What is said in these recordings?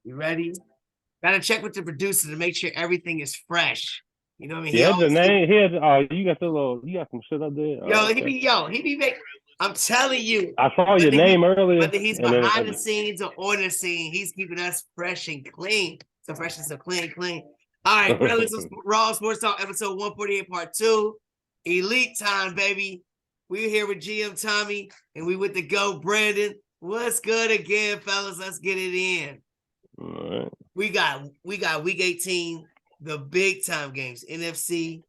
You ready? Gotta check with the producer to make sure everything is fresh. You know what I mean? He He had the always keep, name. He had. Oh, you got some shit up there. yo, Oh, okay. he be making. I'm telling you, I saw your whether he name earlier, whether he's and behind the then scenes or on the scene, he's keeping us fresh and clean. So fresh and so clean. All right, Rellism Raw Sports Talk, episode 148, part 2. Elite time, baby. We're here with GM Tommy, and we with the GO Brandon. What's good again, fellas? Let's get it in. all right. We got week 18, the big time games, NFC.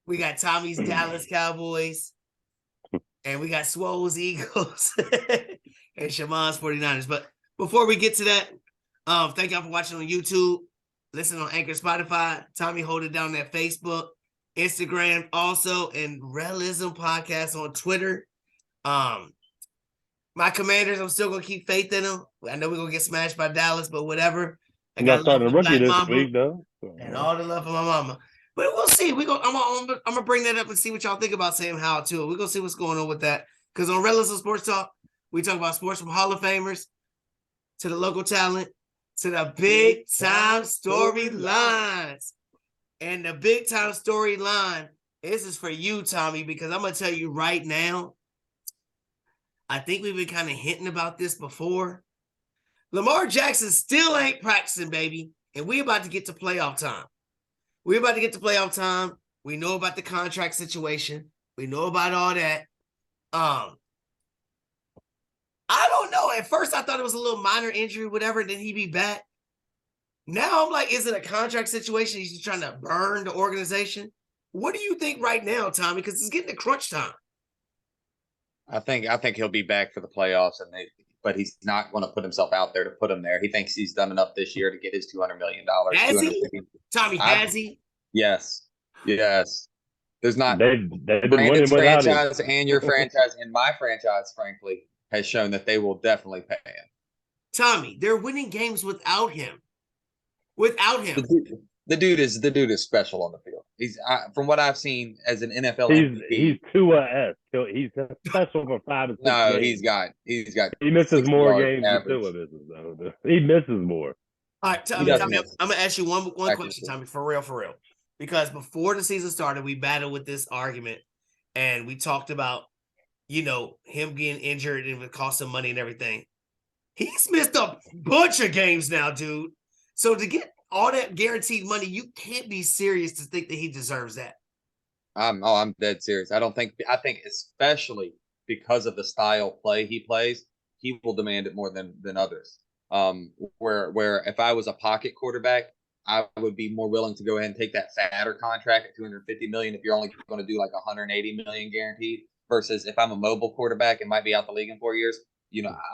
We got Tommy's Dallas Cowboys, and we got Swole's Eagles and Shaman's 49ers. But before we get to that, thank y'all for watching on YouTube, listen on Anchor, Spotify. Tommy hold it down at Facebook, Instagram, also, and Rellism Podcast on Twitter. My Commanders, I'm still gonna keep faith in them. I know we're gonna get smashed by Dallas, but whatever. I Not got love starting for a rookie Black this Mamba week though. and all the love for my mama. But we'll see. I'm gonna bring that up and see what y'all think about Sam Howell too. We're gonna see what's going on with that. Because on Rellism Sports Talk, we talk about sports from Hall of Famers to the local talent to the big time storylines. And the big time storyline, this is for you, Tommy, because I'm gonna tell you right now. I think we've been kind of hinting about this before. Lamar Jackson still ain't practicing, baby. And we're about to get to playoff time. We're about to get to playoff time. We know about the contract situation. We know about all that. I don't know. At first, I thought it was a little minor injury, whatever, and then he'd be back. Now I'm like, is it a contract situation? He's just trying to burn the organization. What do you think right now, Tommy? Because it's getting to crunch time. I think he'll be back for the playoffs, but he's not going to put himself out there to put him there. He thinks he's done enough this year to get his $200 million. Has he? Tommy, has he? Yes. There's not. They've been Brandon's winning without him. franchise and your franchise and my franchise, frankly, has shown that they will definitely pay him. Tommy, they're winning games without him. The dude is special on the field. From what I've seen as an NFL MVP. He's Tua-esque. He's special for 5 to 6 No, games. he's got. He misses more games average. than Tua misses, though. He misses more. All right, Tommy, I'm going to ask you one question, Tommy, for real. Because before the season started, we battled with this argument, and we talked about, him getting injured and it cost him money and everything. He's missed a bunch of games now, dude. So to get all that guaranteed money, you can't be serious to think that he deserves that. I'm dead serious. I think especially because of the style play he plays, he will demand it more than others. Where if I was a pocket quarterback, I would be more willing to go ahead and take that fatter contract at $250 million if you're only going to do like $180 million guaranteed. Versus if I'm a mobile quarterback and might be out the league in 4 years,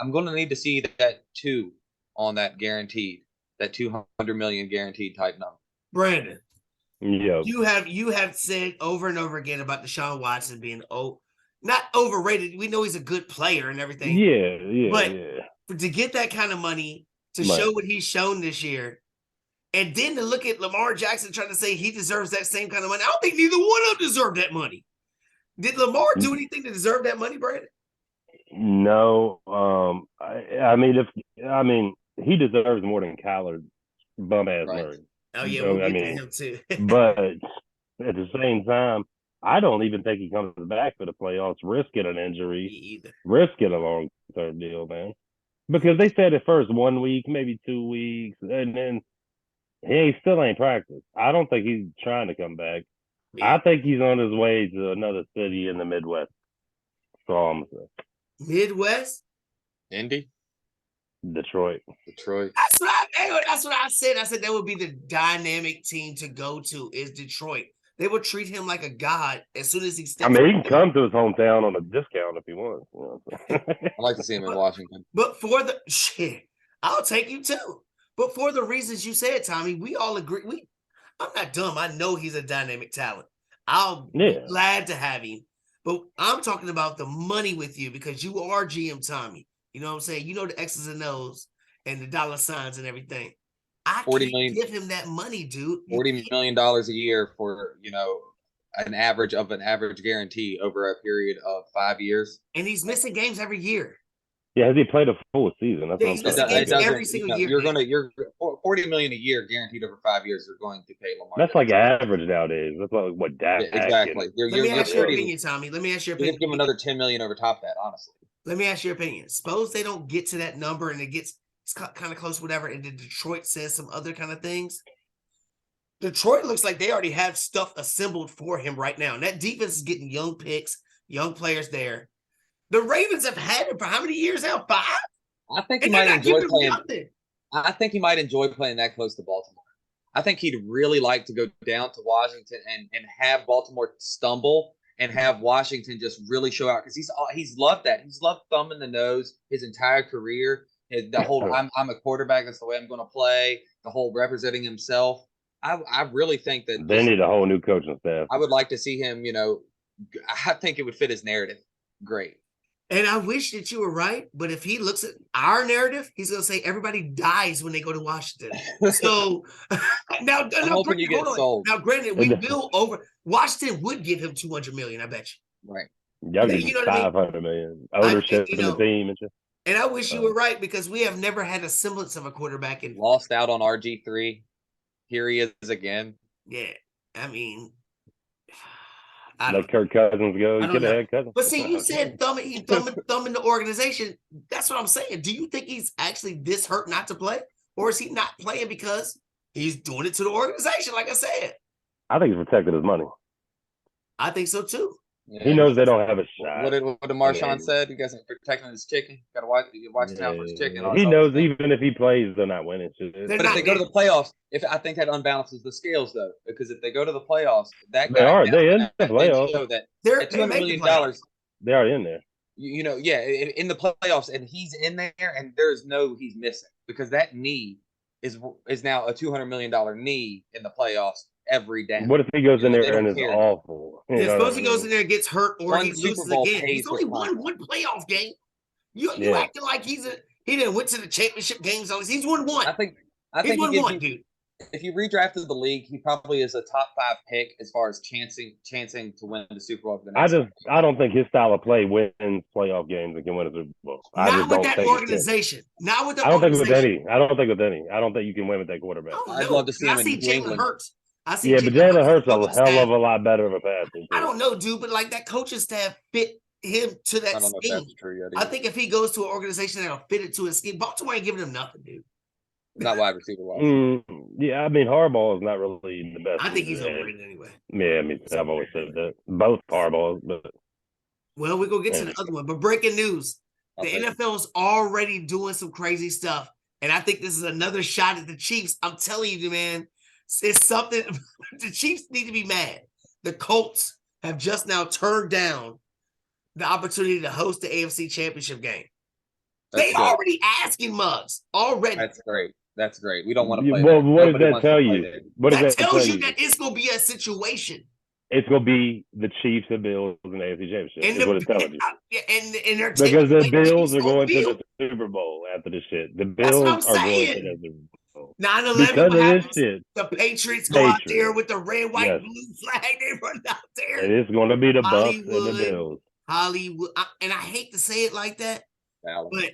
I'm going to need to see that 2 on that guaranteed, that $200 million guaranteed type number. Brandon, yeah, you have said over and over again about Deshaun Watson being not overrated. We know he's a good player and everything. But to get that kind of money to show what he's shown this year, and then to look at Lamar Jackson trying to say he deserves that same kind of money, I don't think neither one of them deserve that money. Did Lamar do anything to deserve that money, Brandon? No. I mean, he deserves more than Kyler bum ass Murray. Oh yeah, we'll get to him too. But at the same time, I don't even think he comes back for the playoffs, risking an injury, risking a long-term deal, man. Because they said at first 1 week, maybe 2 weeks, and then he still ain't practiced. I don't think he's trying to come back. I think he's on his way to another city in the Midwest. That's all I'm saying. Midwest? Indy? Detroit. That's what I said. I said that would be the dynamic team to go to is Detroit. They would treat him like a god as soon as he steps. I mean, he can come to his hometown on a discount if he wants. I'd like to see him in Washington. But for the shit, I'll take you too. But for the reasons you said, Tommy, we all agree. I'm not dumb. I know he's a dynamic talent. I'll be glad to have him. But I'm talking about the money with you because you are GM Tommy. You know what I'm saying? You know the X's and O's and the dollar signs and everything. I can't give him that money, dude. $40 million a year for, an average guarantee over a period of 5 years. And he's missing games every year. Yeah, has he played a full season? That's Yeah, what he's I'm missed saying. games every single year. You're $40 million a year guaranteed over 5 years. You're going to pay Lamar. That's like average nowadays. That's like what Dak. Yeah, exactly. Let me ask your opinion, Tommy. Let me ask your opinion. Give him another $10 million over top of that, honestly. Let me ask your opinion. Suppose they don't get to that number and it's kind of close, whatever, and then Detroit says some other kind of things. Detroit looks like they already have stuff assembled for him right now. And that defense is getting young picks, young players there. The Ravens have had him for how many years now? 5? I think he might enjoy playing. I think he might enjoy playing that close to Baltimore. I think he'd really like to go down to Washington and have Baltimore stumble and have Washington just really show out, because he's loved that. He's loved thumbing the nose his entire career. The whole I'm a quarterback, that's the way I'm going to play. The whole representing himself. I really think that they need a whole new coaching staff. I would like to see him. I think it would fit his narrative great. And I wish that you were right, but if he looks at our narrative, he's going to say everybody dies when they go to Washington. So now, hoping you get sold. Now, granted, Washington would give him $200 million. I bet you. Right. Yeah, $500 million ownership in the team and shit. And I wish you were right, because we have never had a semblance of a quarterback. And lost out on RG3. Here he is again. Yeah, I mean, let Kirk Cousins go. You could have had Cousins. But see, you said thumbing the organization. That's what I'm saying. Do you think he's actually this hurt not to play, or is he not playing because he's doing it to the organization? Like I said, I think he's protecting his money. I think so too. Yeah. He knows they don't have a shot. What did Marshawn said? You guys are protecting his chicken. Got to watch out for his chicken. He knows even if he plays, they're not winning. But if they go to the playoffs, I think that unbalances the scales, though, because if they go to the playoffs, they in the playoffs. They're $200 million. They are in there. In the playoffs, and he's in there, and there's he's missing, because that knee is now a $200 million knee in the playoffs. Every down. What if he goes in there and is awful? Suppose he goes in there and gets hurt, or he loses again. He's only won one playoff game. You acting like he didn't went to the championship games. He's won one. I think he's won one, dude. If you redrafted the league, he probably is a top 5 pick as far as chancing to win the Super Bowl for the next I don't think his style of play wins playoff games and can win a Super Bowl. Not with that organization. Not with the organization. I don't think with any. I don't think you can win with that quarterback. I'd love to see him in New England. Hurts. But Jalen Hurts a hell of a lot better of a passer. I don't know, dude, but like that coaching staff fit him to that scheme. I don't know if that's true yet. I think if he goes to an organization that'll fit it to his scheme, Baltimore ain't giving him nothing, dude. Not wide receiver wise. Yeah, I mean Harbaugh is not really the best. I think he's overrated anyway. Yeah, I mean I've always said that. Both Harbaughs, but well, we're gonna get to the other one. But breaking news: the NFL is already doing some crazy stuff, and I think this is another shot at the Chiefs. I'm telling you, man. It's something. The Chiefs need to be mad. The Colts have just now turned down the opportunity to host the AFC Championship game. They already asking Muggs already. That's great. We don't want to play. Well, what does that tell you? That tells you that it's going to be a situation. It's going to be the Chiefs and Bills in the AFC Championship. Is what it's telling you. And they're because the Bills are going to the Super Bowl after this shit. The Bills are going to the Super Bowl. 9/11, the Patriots go out there with the red, white, blue flag. They run out there. And it's going to be the Bucs and the Bills. Hollywood, and I hate to say it like that, but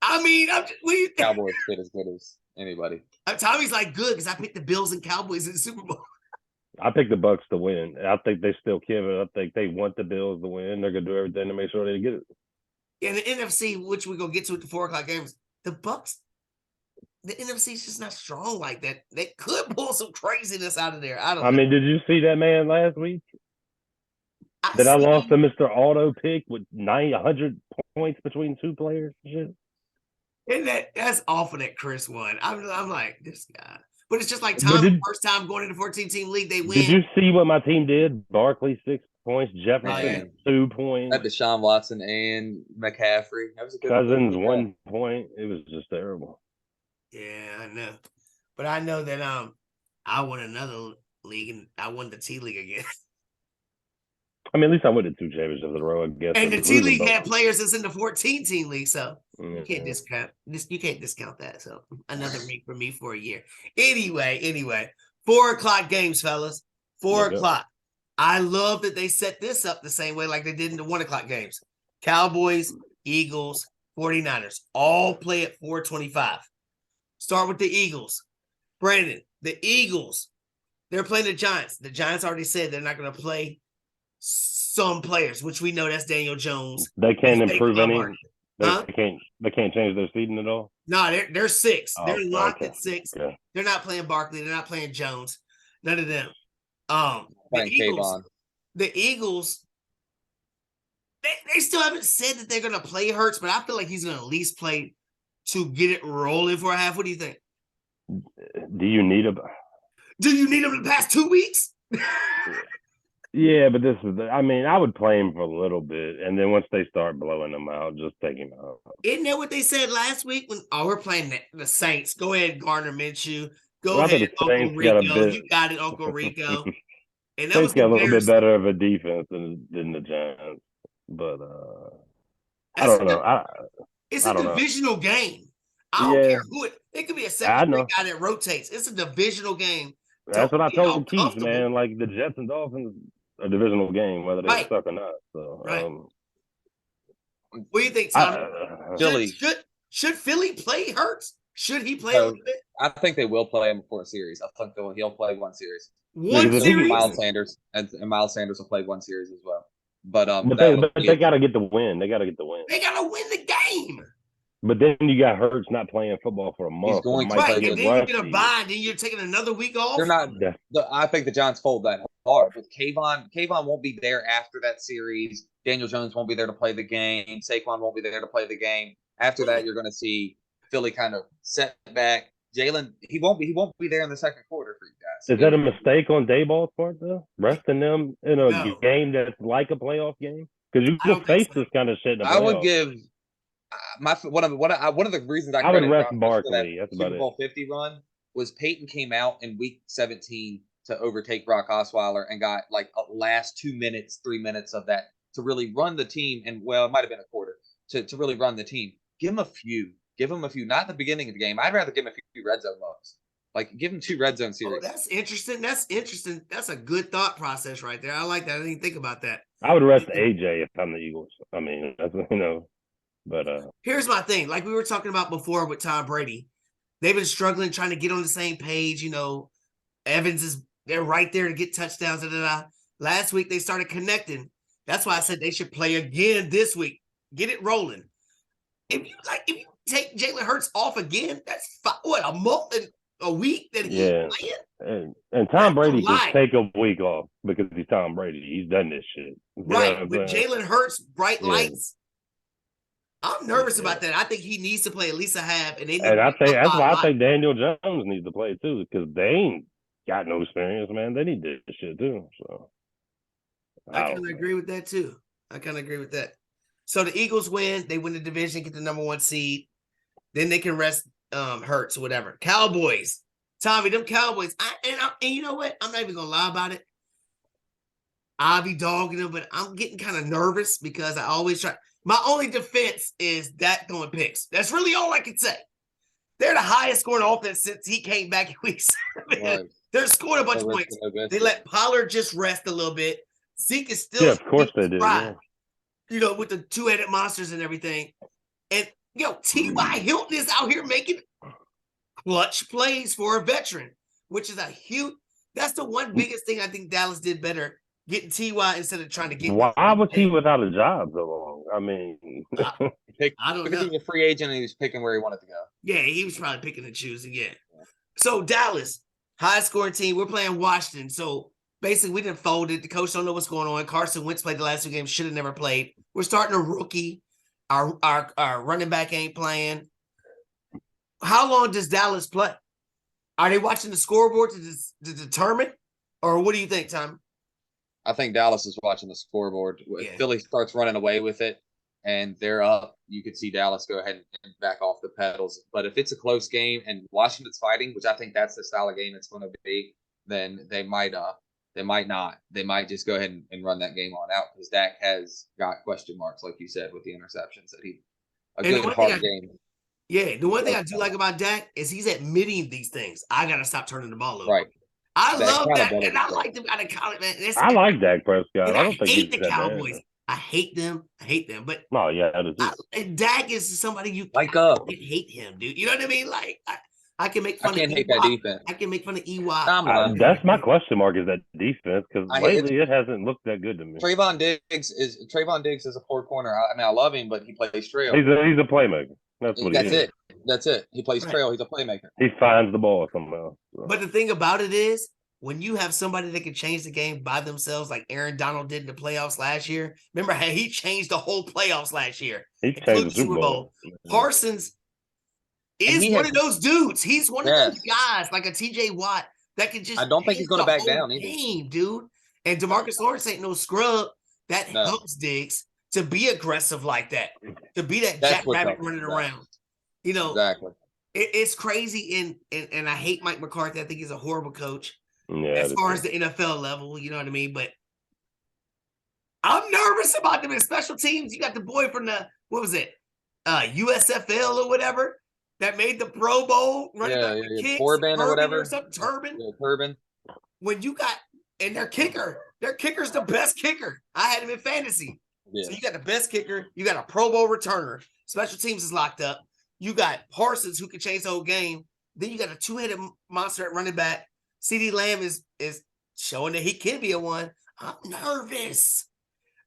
I mean, what do you think? Cowboys fit as good as anybody. Tommy's like good because I picked the Bills and Cowboys in the Super Bowl. I picked the Bucs to win. I think they still can, but I think they want the Bills to win. They're gonna do everything to make sure they get it. And the NFC, which we're gonna get to at the 4:00 games, the Bucs. The NFC is just not strong like that. They could pull some craziness out of there. I don't know. Mean, did you see that man last week? I lost to Mr. Auto Pick with 900 points between 2 players? Shit. And that's awful that Chris won. I'm like, this guy. But it's just like first time going into the 14-team league, they win. Did you see what my team did? Barkley 6 points, Jefferson 2 points. Had Deshaun Watson and McCaffrey. That was a good Cousins 1 point. It was just terrible. Yeah, I know. But I know that I won another league and I won the T League again. I mean, at least I went to 2 championships in a row, I guess. And the T League had players that's in the 14-team league, so you can't discount that. So another ring for me for a year. Anyway, 4:00 games, fellas. 4:00. I love that they set this up the same way like they did in the 1:00 games. Cowboys Eagles, 49ers. All play at 4:25. Start with the Eagles. Brandon, the Eagles, they're playing the Giants. The Giants already said they're not going to play some players, which we know that's Daniel Jones. They can't improve any. Huh? They can't change their seating at all. No, they're 6. Oh, They're locked okay. at 6. Okay. They're not playing Barkley. They're not playing Jones. None of them. The Eagles, they still haven't said that they're going to play Hurts, but I feel like he's going to at least play to get it rolling for a half. What do you think? Do you need him the past 2 weeks? Yeah, but I would play him for a little bit, and then once they start blowing him out, just take him out. Isn't that what they said last week when we're playing the Saints? Go ahead, Gardner Minshew. Go ahead, Uncle Rico. You got it, Uncle Rico. And that was got a little bit better of a defense than the Giants, but I don't know. It's a divisional game. I don't care who it could be a second guy that rotates. It's a divisional game. That's what I told Keith, man. Like the Jets and Dolphins, a divisional game, whether they suck or not. So, what do you think, Tom? Philly should Philly play Hurts? Should he play a little bit? I think they will play him for a series. I think he'll play one series. One series. Miles Sanders and Miles Sanders will play one series as well. But they got to get the win. They got to get the win. They got to win the game. But then you got Hurts not playing football for a month. He's going to and then you get a bye, then you're taking another week off. They're not. I think the Giants fold that hard. With Kayvon won't be there after that series. Daniel Jones won't be there to play the game. Saquon won't be there to play the game. After that, you're going to see Philly kind of set back. Jalen, he won't be there in the second quarter for you guys. Is that a mistake on Dayball's part though? Resting them in a game that's like a playoff game? Because you can face this kind of shit in the playoffs. I would give. One of the reasons I would rest Barkley. That's about Super Bowl 50 run was Peyton came out in week 17 to overtake Brock Osweiler and got like a last 2 minutes, 3 minutes of that to really run the team. And it might have been a quarter to really run the team. Give him a few, not at the beginning of the game. I'd rather give him a few red zone looks. Like give him 2 red zone series. Oh, that's interesting. That's a good thought process right there. I like that. I didn't think about that. I would rest AJ if I'm the Eagles. I mean, that's But here's my thing. Like we were talking about before with Tom Brady, they've been struggling trying to get on the same page. Evans they're right there to get touchdowns. Last week they started connecting. That's why I said they should play again this week. Get it rolling. If you take Jalen Hurts off again, that's a month and a week that he's playing. And Tom Brady can take a week off because he's Tom Brady. He's done this shit. Right. With Jalen Hurts, bright lights. I'm nervous about that. I think he needs to play at least a half. And I think that's why I think Daniel Jones needs to play too, because they ain't got no experience, man. They need this shit too. So I kind of agree with that too. So the Eagles win. They win the division, get the number 1 seed. Then they can rest Hurts or whatever. Cowboys. Tommy, them Cowboys. And you know what? I'm not even going to lie about it. I'll be dogging them, but I'm getting kind of nervous because I always try. My only defense is Dak throwing picks. That's really all I can say. They're the highest scoring offense since he came back in week 7. Right. They're scoring a bunch of points. They let Pollard just rest a little bit. Zeke is still of course they do. Yeah. With the 2-headed monsters and everything. And T.Y. Hilton is out here making clutch plays for a veteran, which is that's the one biggest thing I think Dallas did better. Getting T.Y. instead of trying to get. Why was he without a job so long? I mean, I don't know. He was a free agent and he was picking where he wanted to go. Yeah, he was probably picking and choosing. Yeah. So Dallas, high scoring team. We're playing Washington. So basically, we didn't fold it. The coach don't know what's going on. Carson Wentz played the last 2 games. Should have never played. We're starting a rookie. Our running back ain't playing. How long does Dallas play? Are they watching the scoreboard to determine, or what do you think, Tom? I think Dallas is watching the scoreboard. If Philly starts running away with it and they're up, you could see Dallas go ahead and back off the pedals. But if it's a close game and Washington's fighting, which I think that's the style of game it's going to be, then they might not. They might just go ahead and run that game on out because Dak has got question marks, like you said, with the interceptions that good hard game. Yeah, the one thing I do like about Dak is he's admitting these things. I got to stop turning the ball over. Right. I love that, and I like them out of college, man. I like Dak Prescott. I hate the Cowboys. I hate them. But No, yeah, that is and Dak is somebody you Like can hate him, dude. You know what I mean? Like I can make fun I can't of hate that Ewok. defense. I can make fun of Ewok. That's my question mark is that defense because I- lately it hasn't looked that good to me. Trayvon Diggs is a poor corner. I mean, I love him, but he plays trail. He's a playmaker. That's what he is. That's it. He plays trail. He's a playmaker. He finds the ball somehow. So. But the thing about it is, when you have somebody that can change the game by themselves, like Aaron Donald did in the playoffs last year, remember how he changed the whole playoffs last year? He changed the Super Bowl. Parsons is one of those dudes. He's one of those guys, like a TJ Watt, that can just. I don't think he's going to back down either. Game, dude. And DeMarcus Lawrence ain't no scrub. That helps Diggs to be aggressive like that, to be that jackrabbit running around. You know, exactly. It's crazy, and I hate Mike McCarthy. I think he's a horrible coach. Yeah, as far as the NFL level, you know what I mean? But I'm nervous about them in special teams. You got the boy from the, what was it? USFL or whatever that made the Pro Bowl running back with kicks. Turban or whatever. Or something, Turban. Yeah, Turban. When you got, and their kicker's the best kicker. I had him in fantasy. Yeah. So you got the best kicker. You got a Pro Bowl returner. Special teams is locked up. You got Parsons who can change the whole game. Then you got a two-headed monster at running back. CeeDee Lamb is showing that he can be a one. I'm nervous.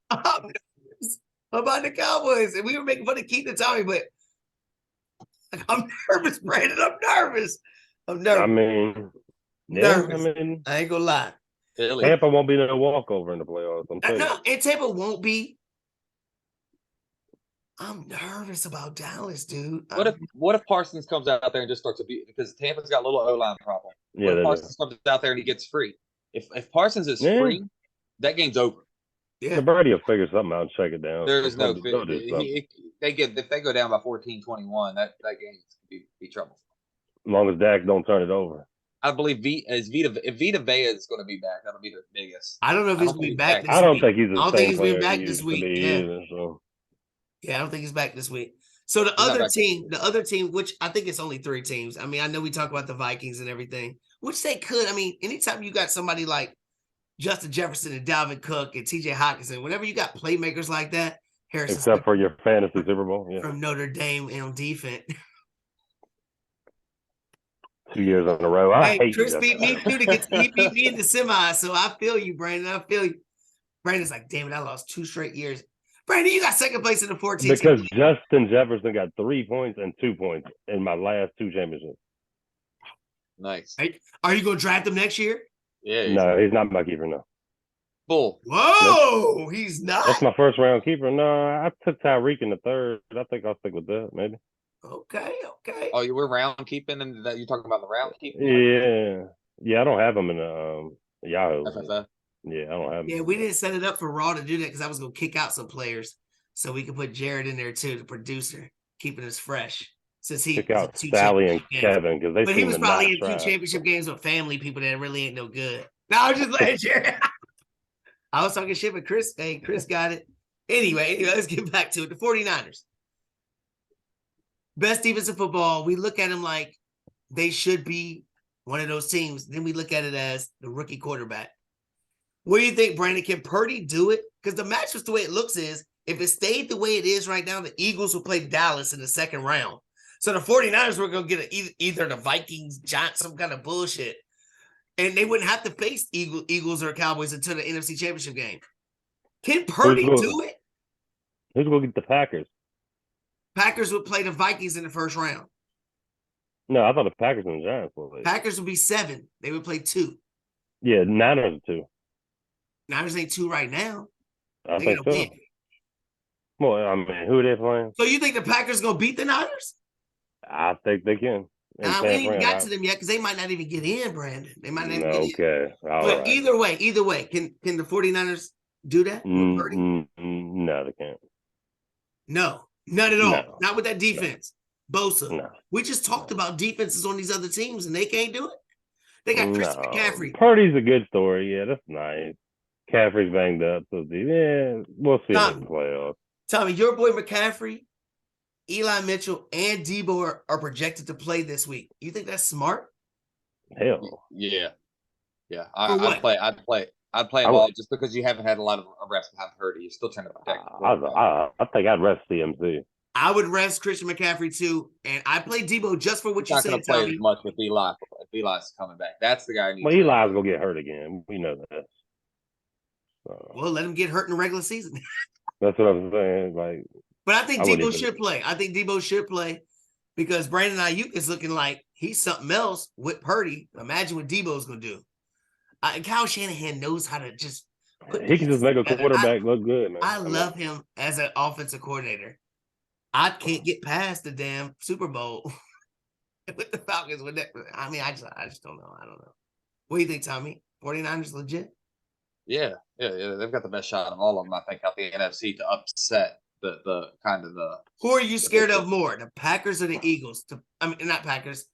I'm nervous about the Cowboys. And we were making fun of Keith and Tommy, but I'm nervous, Brandon. I'm nervous. I mean, nervous. I ain't gonna lie. Tampa won't be no walkover in the playoffs. No, and Tampa won't be. I'm nervous about Dallas, dude. What if Parsons comes out there and just starts to beat, because Tampa's got a little O-line problem. Yeah, what if Parsons comes out there and he gets free? If Parsons is free, that game's over. Yeah, Brady will figure something out and check it down. There is no if they go down by 14-21, that game could be trouble. As long as Dak don't turn it over. I believe if Vita Vea is going to be back, that'll be the biggest. I don't know if he's going to be back this week. I don't think he's the same player back this week. Yeah, I don't think he's back this week. So the other team, which I think it's only 3 teams. I mean, I know we talk about the Vikings and everything, which they could. I mean, anytime you got somebody like Justin Jefferson and Dalvin Cook and TJ Hockenson, whenever you got playmakers like that, Harrison except for your fantasy Super Bowl, from Notre Dame and on defense. 2 years in a row. I hate Chris beat me too he beat me in the semi, so I feel you, Brandon. I feel you. Brandon's like, damn it, I lost 2 straight years. Brandon, you got second place in the 14th. Because Justin Jefferson got 3 points and 2 points in my last 2 championships. Nice. Are you going to draft him next year? Yeah. No, he's not my keeper, no. Bull. Whoa, nope. He's not. That's my first round keeper. No, I took Tyreek in the 3rd. I think I'll stick with that, maybe. Okay. Oh, you were round keeping, and that you're talking about the round keeping? Yeah, I don't have him in Yahoo. FFF. Yeah, I don't have him. Yeah, we didn't set it up for Raw to do that because I was going to kick out some players so we could put Jared in there too, the producer, keeping us fresh. Since he kick out Sally and Kevin because they. But he was probably in 2 championship games with family people that really ain't no good. No, I was just letting Jared. I was talking shit with Chris. Hey, Chris got it. Anyway, let's get back to it. The 49ers. Best defense in football. We look at them like they should be one of those teams. Then we look at it as the rookie quarterback. What do you think, Brandon? Can Purdy do it? Because the matchups, the way it looks is, if it stayed the way it is right now, the Eagles will play Dallas in the 2nd round. So the 49ers were going to get either the Vikings, Giants, some kind of bullshit. And they wouldn't have to face Eagles or Cowboys until the NFC Championship game. Can Purdy do it? Who's going to get the Packers? Packers would play the Vikings in the 1st round. No, I thought the Packers and the Giants would play. Packers would be 7. They would play 2. Yeah, Niners are 2. Niners ain't 2 right now. I think so. Win. Well, I mean, who are they playing? So you think the Packers going to beat the Niners? I think they can. We ain't even got to them yet because they might not even get in, Brandon. They might not even get in. Okay. But right. Either way, can the 49ers do that? No, they can't. No, not at all. No. Not with that defense. No. Bosa. No. We just talked about defenses on these other teams, and they can't do it. They got Christian McCaffrey. Purdy's a good story. Yeah, that's nice. McCaffrey's banged up. So, we'll see in the playoffs. Tommy, your boy McCaffrey, Eli Mitchell, and Debo are projected to play this week. You think that's smart? Hell. Yeah. I'd I'd play him all just because you haven't had a lot of reps behind Purdy. You're still trying to protect. I think I'd rest CMC. I would rest Christian McCaffrey too, and I play Debo just for what you said, Tommy. Not going to play as much with Eli. If Eli's coming back, that's the guy. Well, Eli's gonna get hurt again. We know that. So. Well, let him get hurt in the regular season. That's what I'm saying. Like, but I think Debo should play. I think Debo should play because Brandon Ayuk is looking like he's something else with Purdy. Imagine what Debo's gonna do. Kyle Shanahan knows how to just. He can just make a quarterback look good, man. I love him as an offensive coordinator. I can't get past the damn Super Bowl with the Falcons. With that, I mean, I just don't know. I don't know. What do you think, Tommy? 49ers legit? Yeah. They've got the best shot of all of them, I think, out the NFC to upset the kind of the. Who are you scared of more, the Packers or the Eagles? Not Packers.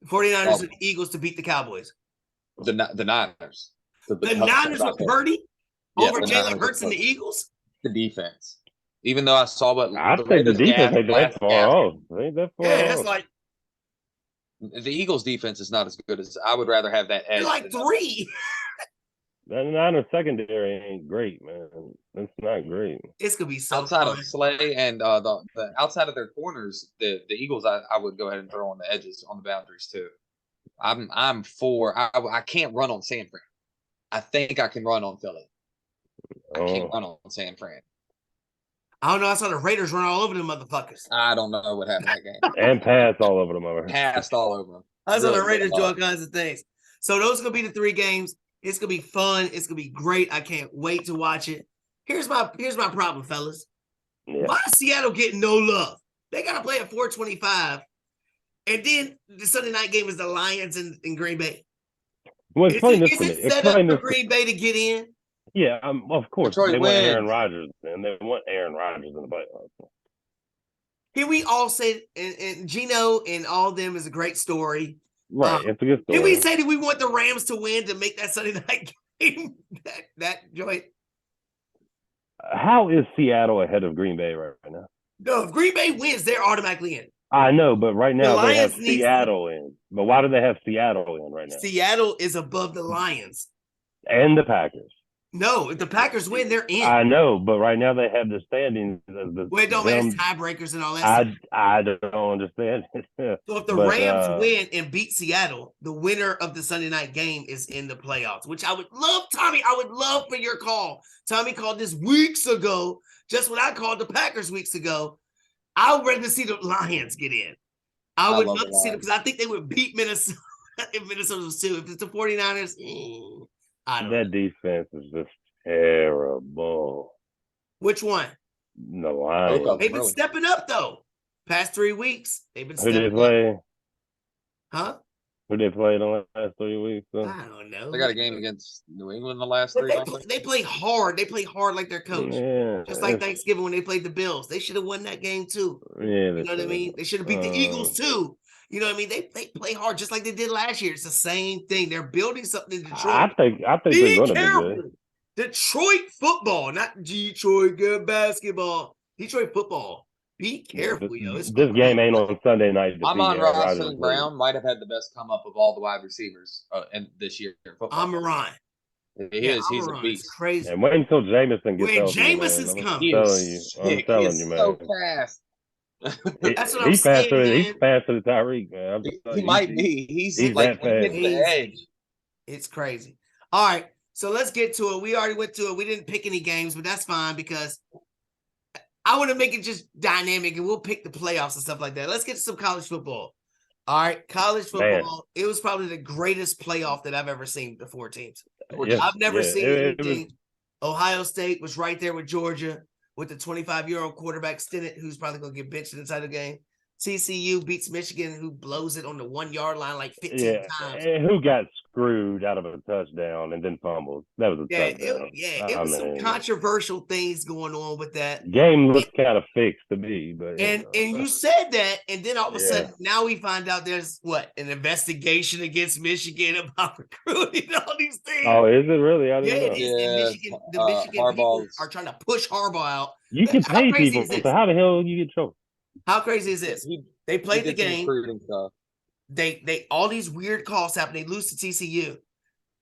49ers or the Eagles to beat the Cowboys? The Niners. The Niners with Purdy over Jalen Hurts and the Eagles? The defense. Even though I saw what I think the defense ain't that far off. That's like the Eagles' defense is not as good as I would rather have that edge. Like 3. That Niners secondary ain't great, man. It's not great. It's gonna be so outside fun. of Slay and the outside of their corners, the Eagles I would go ahead and throw on the edges on the boundaries too. I'm for I can't run on San Fran. I think I can run on Philly. I can't run on San Fran. I don't know. I saw the Raiders run all over them motherfuckers. I don't know what happened that game. And pass all over them. Passed all over them. I saw the Raiders do all kinds of things. So those are going to be the 3 games. It's going to be fun. It's going to be great. I can't wait to watch it. Here's my problem, fellas. Yeah. Why is Seattle getting no love? They got to play at 425. And then the Sunday night game is the Lions in Green Bay. Well, is it set up for Green Bay to get in? Yeah, of course. Detroit want Aaron Rodgers, and they want Aaron Rodgers in the playoffs. Can we all say, and Gino and all of them is a great story. Right, it's a good story. Can we say that we want the Rams to win to make that Sunday night game that joint? How is Seattle ahead of Green Bay right now? No, if Green Bay wins, they're automatically in. I know, but right now they have Seattle in. But why do they have Seattle in right now? Seattle is above the Lions. And the Packers. No, if the Packers win, they're in. I know, but right now they have the standings. Well, it don't matter, it's tiebreakers and all that stuff. I don't understand. So if the Rams win and beat Seattle, the winner of the Sunday night game is in the playoffs, which I would love, Tommy. I would love for your call. Tommy called this weeks ago, just when I called the Packers weeks ago. I would rather see the Lions get in. I would love to see them because I think they would beat Minnesota if Minnesota was 2. If it's the 49ers, that defense is just terrible. Which one? The Lions. They've been stepping up though. Past 3 weeks, they've been stepping up. Who did they play? Huh? Who they played in the last 3 weeks? So? I don't know. They got a game against New England the last 3. They play hard. They play hard like their coach. Yeah, just like Thanksgiving when they played the Bills. They should have won that game too. Yeah, you know what I mean? They should have beat the Eagles too. You know what I mean? They play hard just like they did last year. It's the same thing. They're building something in Detroit. I think they're going to be good. Detroit football, not Detroit good basketball. Detroit football. Be careful, yo. This game ain't on Sunday night. Amon-Ra St. Brown might have had the best come up of all the wide receivers in this year in football. Amon-Ra. He's a beast. It's crazy. And wait until Jameson gets healthy. Jameson's coming. I'm telling you, man. So fast. That's what I'm saying, man. He's faster than Tyreek, man. He might be. He's like hitting the edge. It's crazy. All right, so let's get to it. We already went to it. We didn't pick any games, but that's fine because I want to make it just dynamic, and we'll pick the playoffs and stuff like that. Let's get to some college football. All right, college football. Man. It was probably the greatest playoff that I've ever seen. The 4 teams. I've never seen anything. Ohio State was right there with Georgia with the 25-year-old quarterback Stinnett, who's probably going to get benched in the title game. TCU beats Michigan, who blows it on the 1-yard line like 15 times. And who got screwed out of a touchdown and then fumbled? That was a touchdown. It was some controversial things going on with that. Game looks kind of fixed to me, but and you said that, and then all of a sudden now we find out there's an investigation against Michigan about recruiting all these things. Oh, is it really? I didn't know. Michigan, the Michigan people are trying to push Harbaugh out. You can pay people, so how the hell you get trouble? How crazy is this? They played the game. They all these weird calls happen. They lose to TCU.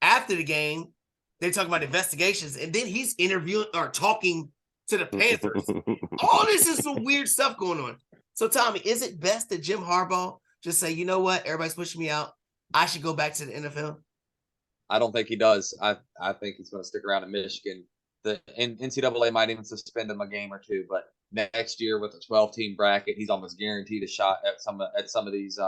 After the game, They talk about investigations, and then he's interviewing or talking to the Panthers. All this is some weird stuff going on. So, Tommy, is it best that Jim Harbaugh just say, you know what, everybody's pushing me out, I should go back to the NFL? I don't think he does. I think he's going to stick around in Michigan. The NCAA might even suspend him a game or two, but next year with a 12-team bracket, he's almost guaranteed a shot at some of these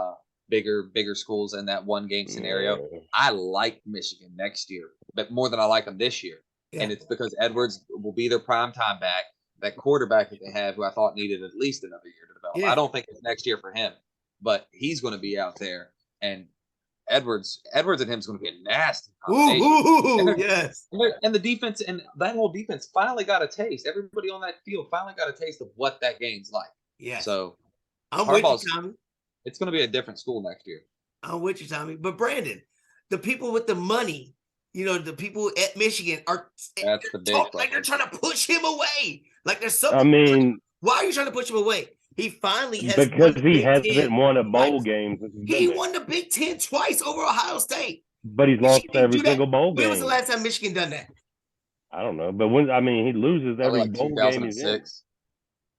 bigger schools in that one game scenario. Yeah. I like Michigan next year, but more than I like them this year. Yeah. And it's because Edwards will be their primetime back. That quarterback that they have, who I thought needed at least another year to develop. Yeah. I don't think it's next year for him, but he's going to be out there. And Edwards and him is going to be a nasty combination. Yes. And the defense and that whole defense finally got a taste. Everybody on that field finally got a taste of what that game's like. Yeah. So I'm with you, Tommy. It's going to be a different school next year. I'm with you, Tommy. But Brandon, the people with the money, the people at Michigan that's the big like they're trying to push him away. Like there's something. I mean, why are you trying to push him away? He finally has because he hasn't won a bowl game. He won the Big Ten twice over Ohio State. But he's lost every single bowl game. When was the last time Michigan done that? I don't know. But he loses every bowl game he's in.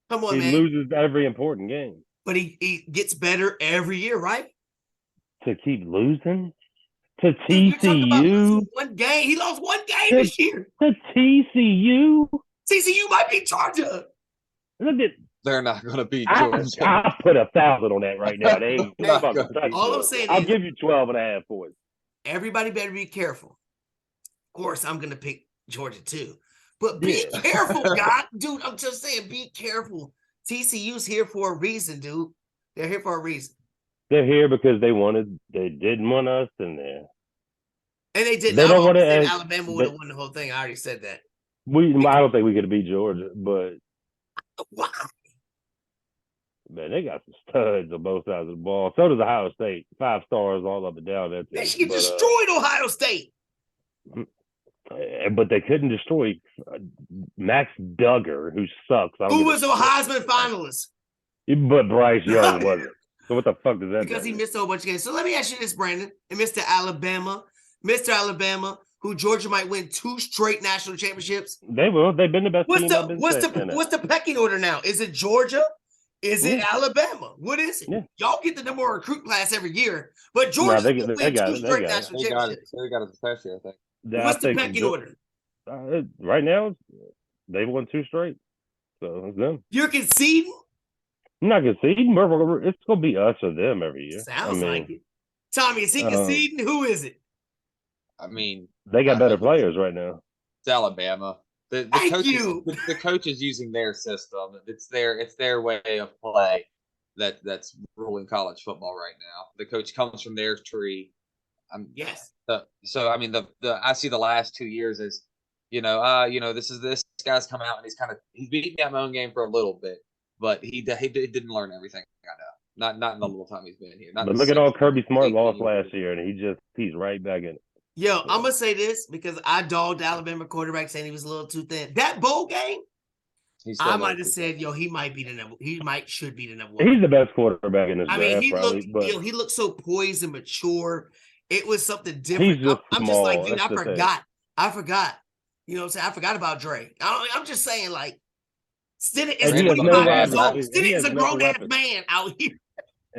Come on, he man. He loses every important game. But he gets better every year, right? To keep losing? To TCU? One game. He lost one game this year. To TCU? TCU might be Georgia. Look at. They're not going to beat Georgia. I put 1,000 on that right now. They ain't about to touch all I'm saying I'll give you 12.5 points. Everybody better be careful. Of course, I'm going to pick Georgia too. But be careful, God. Dude, I'm just saying, be careful. TCU's here for a reason, dude. They're here for a reason. They're here because they didn't want us in there. And they didn't. They don't want to. Alabama would have won the whole thing. I already said that. I don't think we could have beat Georgia, but why? Man, they got some studs on both sides of the ball. So does Ohio State. 5 stars all up and down. That's it. Michigan destroyed Ohio State. But they couldn't destroy Max Duggar, who sucks. Who was a Heisman finalist? But Bryce Young wasn't. So what the fuck does that mean? Because he missed a whole bunch of games. So let me ask you this, Brandon. And Mr. Alabama, who Georgia might win 2 straight national championships. They will. They've been the best team. What's the pecking order now? Is it Georgia? Is it Alabama? What is it? Yeah. Y'all get the number 1 recruit class every year, but Georgia they got 2 straight national championships. They got it this year, I think. What's the pecking order? Right now, they've won 2 straight. So it's them. You're conceding? I'm not conceding. It's going to be us or them every year. Sounds like it. Tommy, is he conceding? Who is it? I mean, they got better players right now. It's Alabama. The coach is using their system. It's their way of play that's ruling college football right now. The coach comes from their tree. Yes. So I mean I see the last 2 years as this guy's come out and he's beaten me at my own game for a little bit, but he didn't learn everything I know. Not in the little time he's been here. But look at all Kirby Smart lost last year, and he's right back in it. Yo, I'm gonna say this because I dogged Alabama quarterback saying he was a little too thin. That bowl game, I might have said, yo, he might be the number. Should be the number 1. He's the best quarterback in this draft. I mean, he looked so poised and mature. It was something different. I'm just like, dude, I forgot. You know what I'm saying? I forgot about Dre. I'm just saying, like, Stinnett is 25 years old. Stinnett is a grown-ass man out here.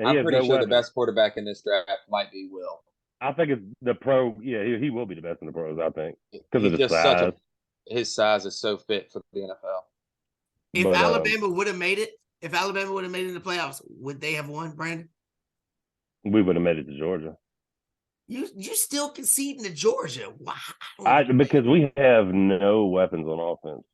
I'm pretty sure the best quarterback in this draft might be Will. I think it's the pro. Yeah, he will be the best in the pros, I think. Because of his size. His size is so fit for the NFL. If Alabama would have made it in the playoffs, would they have won, Brandon? We would have made it to Georgia. You still conceding to Georgia. Why? Because we have no weapons on offense.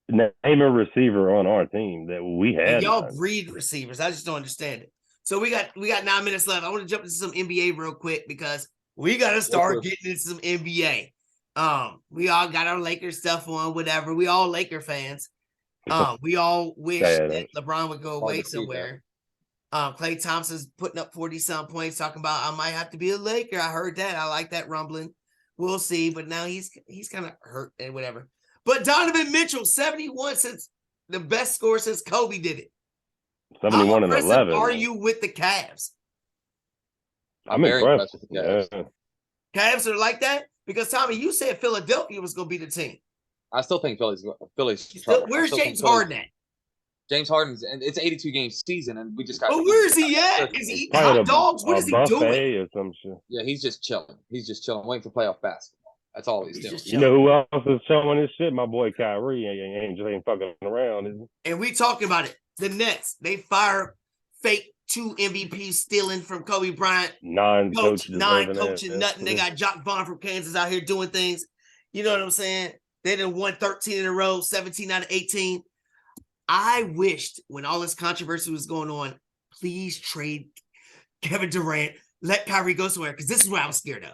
Name a receiver on our team that we had. And y'all breed receivers. I just don't understand it. So we got 9 minutes left. I want to jump into some NBA real quick because we got to start getting into some NBA. We all got our Lakers stuff on, whatever. We all Laker fans. We all wish that LeBron would go away somewhere. Klay Thompson's putting up 40-some points, talking about I might have to be a Laker. I heard that. I like that rumbling. We'll see. But now he's kind of hurt and whatever. But Donovan Mitchell, 71 since the best score since Kobe did it. 71 and 11. Are you with the Cavs? I'm impressed. With the Cavs. Cavs are like that? Because Tommy, you said Philadelphia was going to be the team. I still think Philly's Where's James Harden at? James Harden's, and it's 82 game season, and we just got. But where is he at? Is he eating hot dogs? What is he doing? Or some shit. Yeah, he's just chilling. He's just chilling, waiting for playoff basketball. That's all he's doing. You know who else is showing his shit? My boy Kyrie ain't fucking around, is he? And we talking about it. The Nets, they fire fake 2 MVPs stealing from Kobe Bryant. Non-coaching nothing. They got Jock Vaughn from Kansas out here doing things. You know what I'm saying? They done won 13 in a row, 17 out of 18. I wished when all this controversy was going on, please trade Kevin Durant, let Kyrie go somewhere, because this is what I was scared of.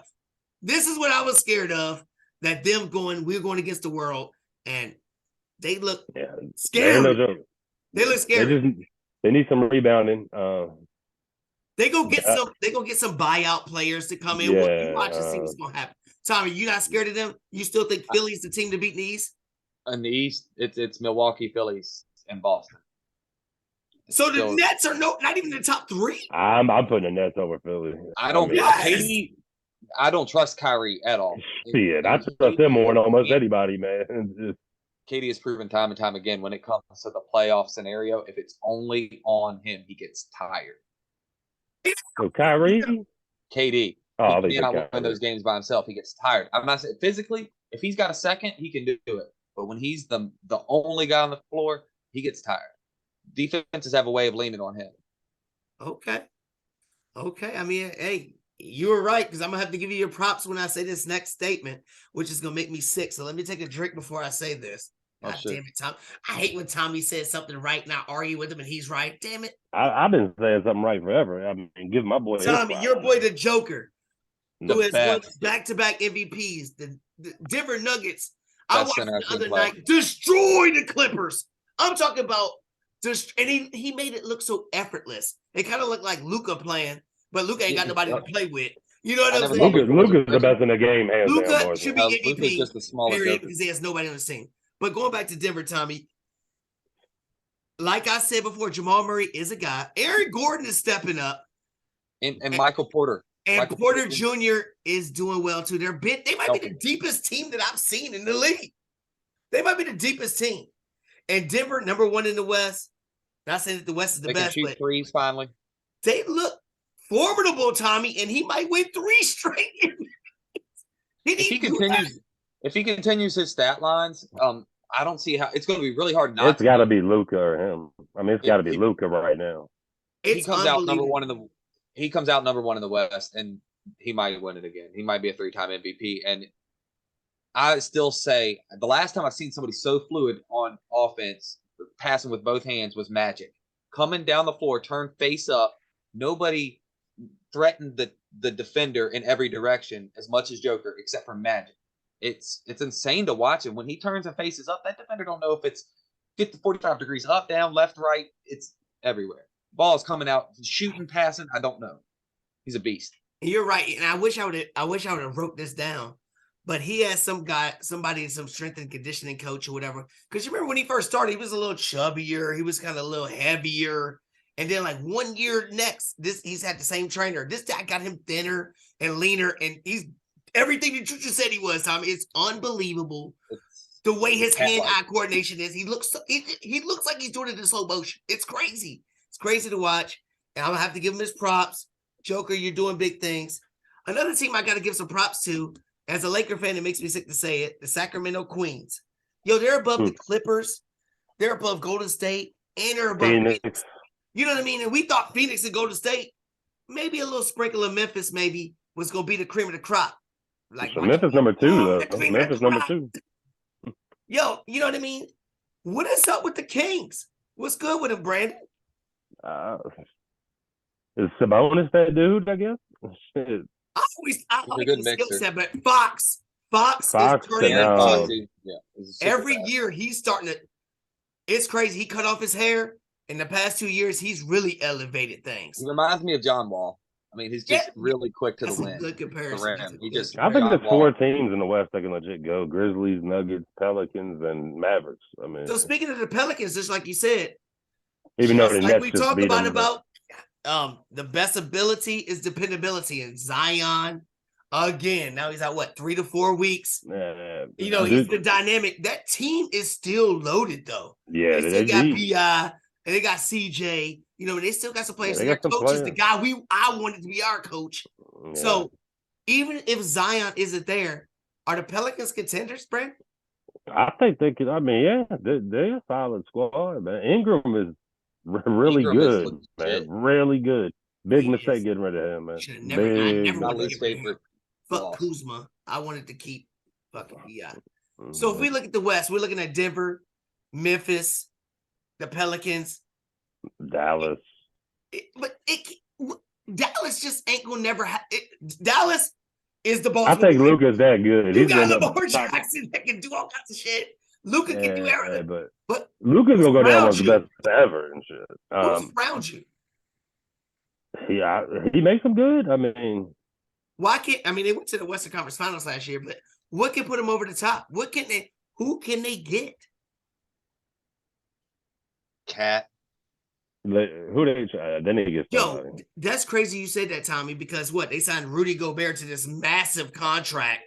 This is what I was scared of, that we're going against the world, and they look scary. They look scary. They need some rebounding. They go get some buyout players to come in. You watch and see what's going to happen. Tommy, you not scared of them? You still think Philly's the team to beat in the East? In the East, it's Milwaukee, Phillies, and Boston. So the Nets are not even in the top 3? I'm putting the Nets over Philly. I don't trust Kyrie at all. Shit, I trust him more than almost anybody, man. Katie has proven time and time again when it comes to the playoff scenario, if it's only on him, he gets tired. So Kyrie? KD. Oh, he cannot win those games by himself. He gets tired. I'm not saying physically, if he's got a second, he can do it. But when he's the only guy on the floor, he gets tired. Defenses have a way of leaning on him. Okay. I mean, hey, you were right, because I'm going to have to give you your props when I say this next statement, which is going to make me sick. So let me take a drink before I say this. God damn it, Tom. I hate when Tommy says something right and I argue with him and he's right. Damn it. I've been saying something right forever. I mean, give my boy Tommy, your boy the Joker, who has won back-to-back MVPs. The Denver Nuggets, I watched the other night, destroy the Clippers. I'm talking about and he made it look so effortless. It kind of looked like Luka playing, but Luka ain't got nobody to play with. You know what I'm saying? Luka's the best in the game. Luka should be MVP, just a smaller period, because he has nobody on the team. But going back to Denver, Tommy, like I said before, Jamal Murray is a guy. Aaron Gordon is stepping up. And Michael Porter. And Porter Jr. is doing well, too. They might be the deepest team that I've seen in the league. They might be the deepest team. And Denver, number 1 in the West. Not saying that the West is the best, but shoot threes finally. They look formidable, Tommy, and he might win 3 straight. If he continues his stat lines, I don't see how it's going to be really hard not. It's got to be Luka or him. I mean, it's got to be Luka right now. He comes out number 1 in the. He comes out number 1 in the West, and he might win it again. He might be a 3-time MVP, and I still say the last time I've seen somebody so fluid on offense, passing with both hands, was Magic. Coming down the floor, turn face up. Nobody threatened the defender in every direction as much as Joker, except for Magic. It's insane to watch him. When he turns and faces up, that defender don't know if it's 50, 45 degrees up, down, left, right. It's everywhere. Ball's coming out, shooting, passing. I don't know. He's a beast. You're right, and I wish I would have wrote this down. But he has some strength and conditioning coach or whatever. Because you remember when he first started, he was a little chubbier. He was kind of a little heavier. And then like 1 year next, he's had the same trainer. This guy got him thinner and leaner, and he's everything that you just said he was, Tommy. It's unbelievable the way his hand-eye coordination is. He looks like he's doing it in slow motion. It's crazy. It's crazy to watch. And I'm gonna have to give him his props. Joker, you're doing big things. Another team I got to give some props to, as a Laker fan, it makes me sick to say it, the Sacramento Queens. Yo, they're above the Clippers. They're above Golden State. And they're above Phoenix. You know what I mean? And we thought Phoenix and Golden State, maybe a little sprinkle of Memphis maybe, was going to be the cream of the crop. Like so Memphis number 2, though. Memphis number 2. Yo, you know what I mean? What is up with the Kings? What's good with him, Brandon? Is Sabonis that dude, I guess? Shit. I like the skill set, but Fox is turning every year he's starting to. It's crazy. He cut off his hair. In the past 2 years, he's really elevated things. He reminds me of John Wall. I mean, he's just really quick to the win. Good comparison. I think there's 4 teams in the West that can legit go: Grizzlies, Nuggets, Pelicans, and Mavericks. I mean, so speaking of the Pelicans, just like you said, even though the Nets we talk about the best ability is dependability, and Zion, again. Now he's out, what, 3 to 4 weeks? You know, he's Dude, the dynamic. That team is still loaded, though. yeah, They still got B.I., and they got CJ. You know, they still got some players. Yeah, Their they got some coach is the players. guy I wanted to be our coach. Yeah. So even if Zion isn't there, are the Pelicans contenders, Brent? I think they could. I mean, yeah, they're a solid squad, man. Ingram is really Ingram is good, man. legit. Really good. Big He mistake is. getting rid of him, man. I Big never My wanted to least get rid of him. favorite. Fuck loss. Kuzma. I wanted to keep fucking B.I. Mm-hmm. So if we look at the West, we're looking at Denver, Memphis, the Pelicans, Dallas. Dallas just ain't gonna never have it. Dallas is the Baltimore. I think Luka's that good. You He's got gonna Lamar Jackson that can do all kinds of shit. Luka can do everything. But Luka's gonna go down as the you? best ever and shit. Who's around you? Yeah, he makes them good. I mean, why can't? I mean, they went to the Western Conference Finals last year, but what can put them over the top? What can they? Who can they get? Cat. who they need to get somebody. Yo, that's crazy you said that, Tommy, because what? They signed Rudy Gobert to this massive contract,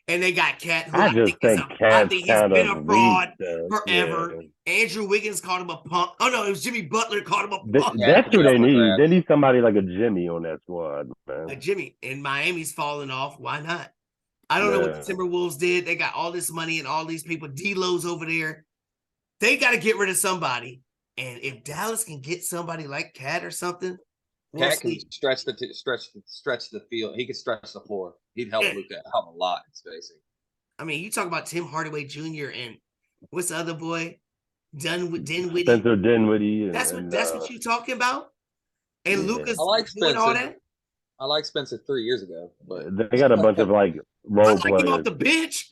and they got Cat, who I think he's been a fraud forever. Yeah. Andrew Wiggins called him a punk. Oh, no, it was Jimmy Butler called him a punk. That's who they need. They need somebody like a Jimmy on that squad, man. A Jimmy. And Miami's falling off. Why not? I don't know what the Timberwolves did. They got all this money and all these people. D-Lo's over there. They got to get rid of somebody. And if Dallas can get somebody like Cat or something, Cat can stretch the field. He can stretch the floor. He'd help Luka out a lot in spacing. I mean, you talk about Tim Hardaway Jr. and what's the other boy? Dinwiddie. Spencer Dinwiddie. That's what you're talking about. And Luka's doing all that. I like Spencer 3 years ago, but they got a bunch of like role players. Him off the bench.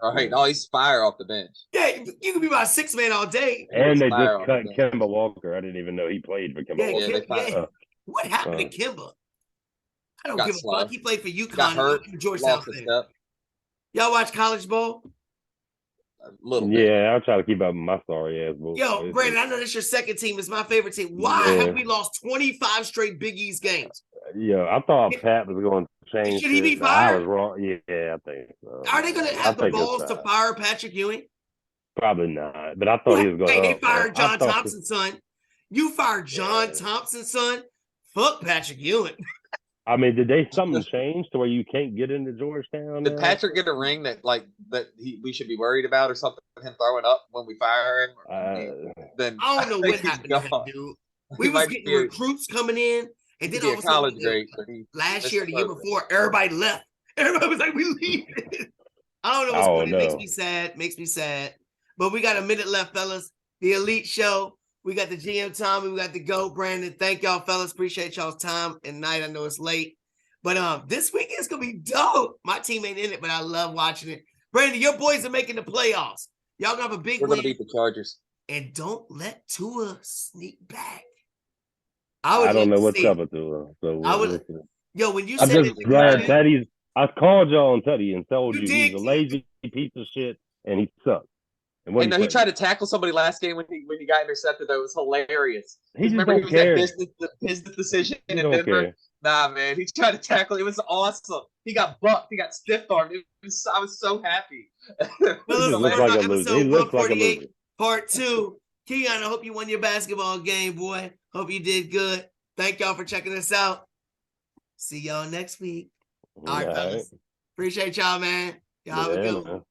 Right. Oh, he's fire off the bench. Yeah, you can be my 6-man all day. And they just cut Kemba Walker. I didn't even know he played for Kemba Walker. What happened to Kemba? I don't give a fuck. He played for UConn. Hurt, Georgetown. Y'all watch College Bowl? A little bit. Yeah, I'll try to keep up with my sorry ass boy. Yo, Brandon, I know that's your second team. It's my favorite team. Why have we lost 25 straight Big East games? Yeah, I thought Pat was going to change. Should he be fired? I was wrong. Yeah, I think so. Are they going to have the balls to fire Patrick Ewing? Probably not. But I thought he was going to. They fired John Thompson's son. You fired John Thompson's son? Fuck Patrick Ewing. I mean, did something change to where you can't get into Georgetown? Did Patrick get a ring that we should be worried about or something? Him throwing up when we fire him? Then I don't know what happened to him, dude. We was getting recruits coming in, and then all of a sudden, last year, the year before, everybody left. Everybody was like, "We leave." I don't know what's funny. It makes me sad. But we got a minute left, fellas. The Elite Show. We got the GM Tommy. We got the GOAT Brandon. Thank y'all, fellas. Appreciate y'all's time and night. I know it's late. But this weekend's going to be dope. My team ain't in it, but I love watching it. Brandon, your boys are making the playoffs. Y'all going to have a big win. We're going to beat the Chargers. And don't let Tua sneak back. I don't know what's up with Tua. So when you I'm said just glad Teddy's. I called y'all on Teddy and told you he's a lazy piece of shit and he sucks. And he tried to tackle somebody last game when he got intercepted. Though it was hilarious. He just don't care. That business decision in Denver. Nah, man, he tried to tackle. It was awesome. He got bucked. He got stiff armed. I was so happy. He looks like a loser. He looks like a loser. Part 2. Keon, I hope you won your basketball game, boy. Hope you did good. Thank y'all for checking us out. See y'all next week. All right, fellas. Appreciate y'all, man. Y'all have a good one.